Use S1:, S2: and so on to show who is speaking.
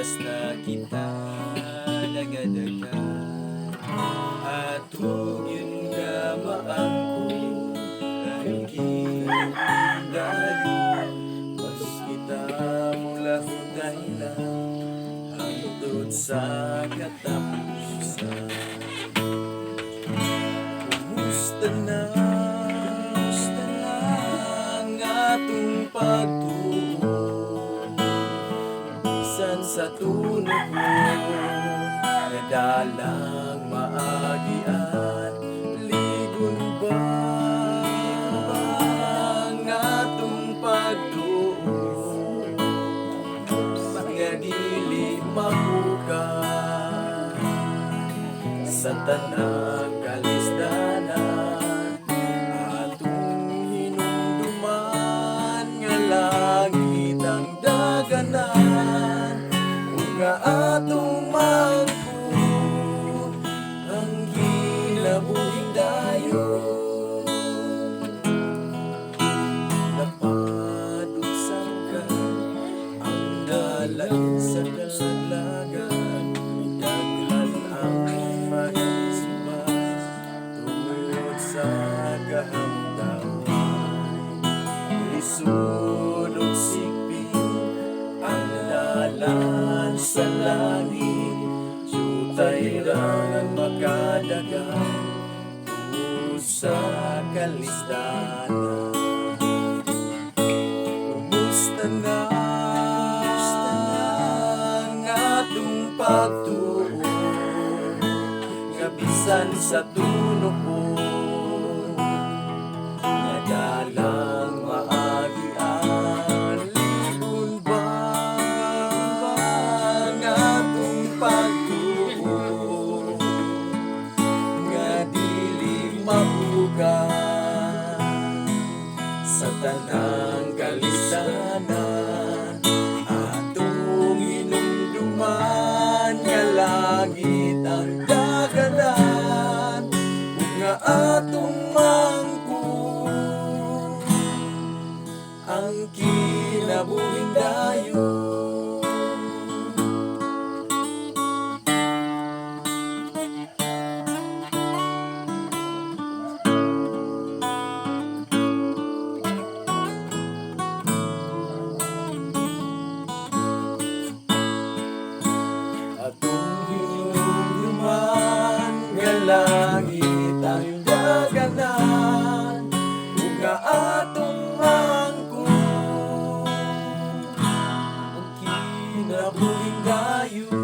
S1: basta kita dagadagan at yun nga maangko kaligid dayo mas kita mula dahilan hangtod sa katapusan. Kumusta na ang atong pagtuo bisan sa tunog mo nadalang maagian ligon ba ang atong pagtuo nga dili mahukan sa tanang kalisdanan atong hinumduman nga langit ang daganan nga atong mangko ang ginabuhing dayon napadugsan ka ang dalan sa kasalagan daghan ang mahisibas tungod sa kahamdaman lisod ug sikpin ang dalan sa langit jutay lang ang makadagan tungod sa kalisdanan. Kumusta na ang atong pagtuo nga bisan sa tunog mo nadalang maagian ligon ba ang atong pagtuo nga dili mahugan sa tanang kalisdanan atong hinumduman nga langit ang daganan nga atong mangko ang kinabuhing dayon. Atong hinumduman nga langit ang daganan nga atong mangko ang kinabuhing dayon.